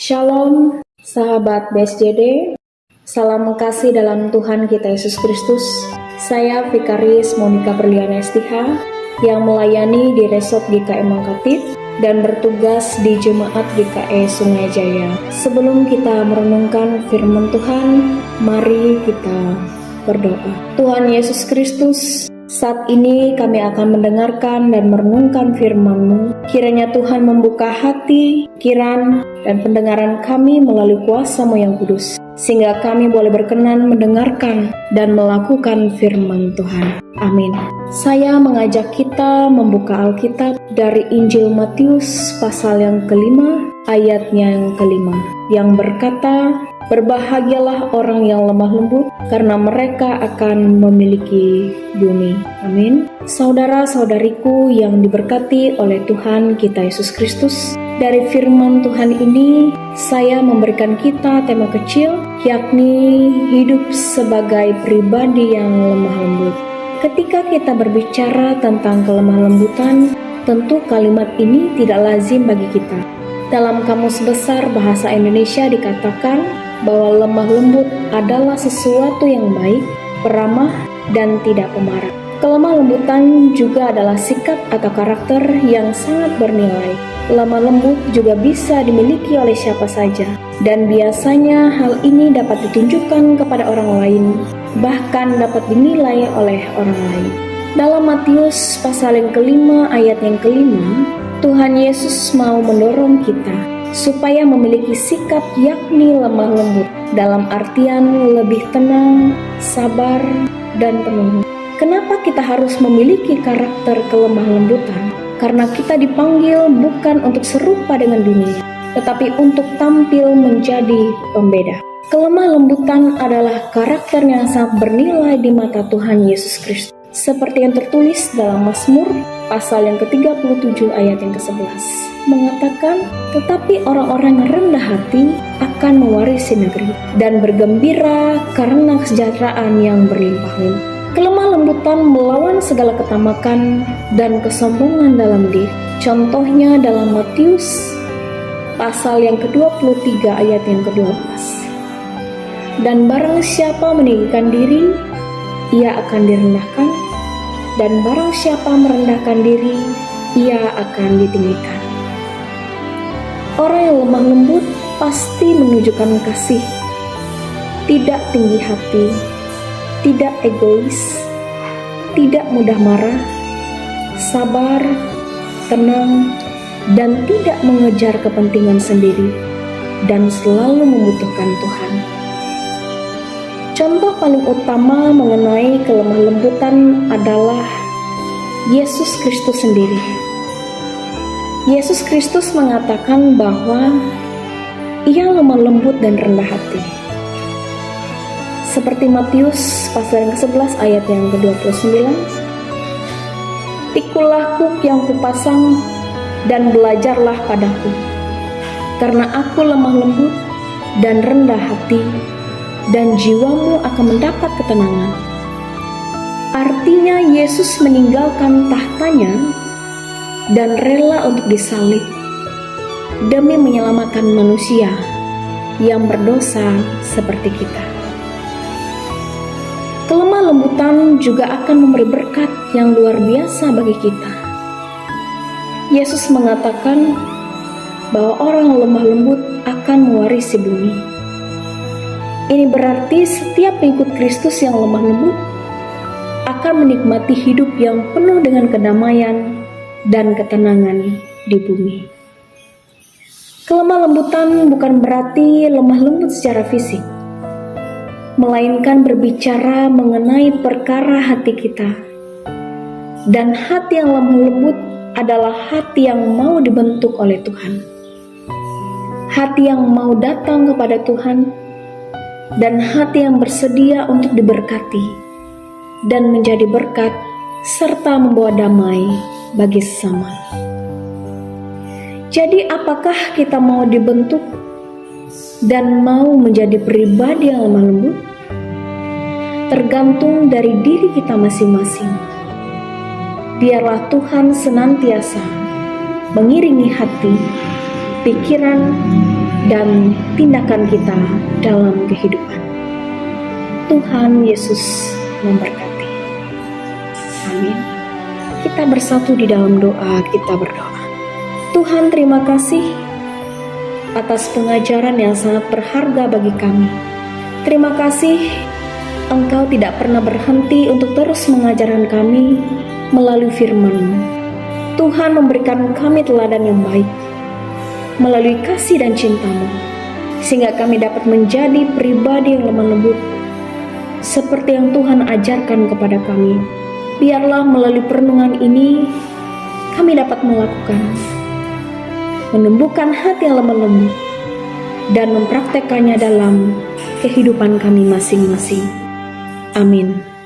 Shalom, sahabat BSJD. Salam kasih dalam Tuhan kita Yesus Kristus. Saya Vikaris Monika Berliana STH yang melayani di Resort GKI Mangkatit dan bertugas di Jemaat GKI Sungai Jaya. Sebelum kita merenungkan firman Tuhan, mari kita berdoa. Tuhan Yesus Kristus, saat ini kami akan mendengarkan dan merenungkan firman-Mu. Kiranya Tuhan membuka hati, pikiran, dan pendengaran kami melalui kuasa-Mu yang kudus, sehingga kami boleh berkenan mendengarkan dan melakukan firman Tuhan. Amin. Saya mengajak kita membuka Alkitab dari Injil Matius pasal yang kelima, ayatnya yang kelima, yang berkata, "Berbahagialah orang yang lemah lembut, karena mereka akan memiliki bumi." Amin. Saudara-saudariku yang diberkati oleh Tuhan kita Yesus Kristus, dari firman Tuhan ini saya memberikan kita tema kecil, yakni hidup sebagai pribadi yang lemah lembut. Ketika kita berbicara tentang kelemah lembutan, tentu kalimat ini tidak lazim bagi kita. Dalam Kamus Besar Bahasa Indonesia dikatakan bahwa lemah lembut adalah sesuatu yang baik, peramah, dan tidak pemarah. Kelemah lembutan juga adalah sikap atau karakter yang sangat bernilai. Lemah lembut juga bisa dimiliki oleh siapa saja, dan biasanya hal ini dapat ditunjukkan kepada orang lain, bahkan dapat dinilai oleh orang lain. Dalam Matius pasal yang kelima, ayat yang kelima, Tuhan Yesus mau mendorong kita supaya memiliki sikap yakni lemah lembut, dalam artian lebih tenang, sabar, dan penuh. Kenapa kita harus memiliki karakter kelemah lembutan? Karena kita dipanggil bukan untuk serupa dengan dunia, tetapi untuk tampil menjadi pembeda. Kelemah lembutan adalah karakter yang sangat bernilai di mata Tuhan Yesus Kristus. Seperti yang tertulis dalam Mazmur pasal yang ke-37 ayat yang ke-11, mengatakan, "Tetapi orang-orang yang rendah hati akan mewarisi negeri dan bergembira karena kesejahteraan yang berlimpah." Kelemah lembutan melawan segala ketamakan dan kesombongan dalam diri. Contohnya dalam Matius pasal yang ke-23 ayat yang ke-12. "Dan barang siapa meninggikan diri, ia akan direndahkan, dan barang siapa merendahkan diri, ia akan ditinggikan." Orang yang lemah lembut pasti menunjukkan kasih, tidak tinggi hati, tidak egois, tidak mudah marah, sabar, tenang, dan tidak mengejar kepentingan sendiri, dan selalu membutuhkan Tuhan. Contoh paling utama mengenai kelemah lembutan adalah Yesus Kristus sendiri. Yesus Kristus mengatakan bahwa Ia lemah lembut dan rendah hati. Seperti Matius pasal yang ke-11 ayat yang ke-29, "Pikulah kuk yang kupasang dan belajarlah padaku, karena aku lemah lembut dan rendah hati, dan jiwamu akan mendapat ketenangan." Artinya Yesus meninggalkan tahtanya dan rela untuk disalib demi menyelamatkan manusia yang berdosa seperti kita. Kelemah lembutan juga akan memberi berkat yang luar biasa bagi kita. Yesus mengatakan bahwa orang yang lemah lembut akan mewarisi bumi. Ini berarti setiap pengikut Kristus yang lemah lembut akan menikmati hidup yang penuh dengan kedamaian dan ketenangan di bumi. Kelemah lembutan bukan berarti lemah lembut secara fisik, melainkan berbicara mengenai perkara hati kita. Dan hati yang lemah lembut adalah hati yang mau dibentuk oleh Tuhan. Hati yang mau datang kepada Tuhan, dan hati yang bersedia untuk diberkati dan menjadi berkat serta membawa damai bagi sesama. Jadi apakah kita mau dibentuk dan mau menjadi pribadi yang lemah lembut? Tergantung dari diri kita masing-masing. Biarlah Tuhan senantiasa mengiringi hati, pikiran, dan tindakan kita dalam kehidupan. Tuhan Yesus memberkati. Amin. Kita bersatu di dalam doa, kita berdoa. Tuhan, terima kasih atas pengajaran yang sangat berharga bagi kami. Terima kasih Engkau tidak pernah berhenti untuk terus mengajarkan kami melalui firman-Mu. Tuhan memberikan kami teladan yang baik melalui kasih dan cinta-Mu, sehingga kami dapat menjadi pribadi yang lemah lembut seperti yang Tuhan ajarkan kepada kami. Biarlah melalui perenungan ini kami dapat menumbuhkan hati yang lemah lembut dan mempraktekannya dalam kehidupan kami masing-masing. Amin.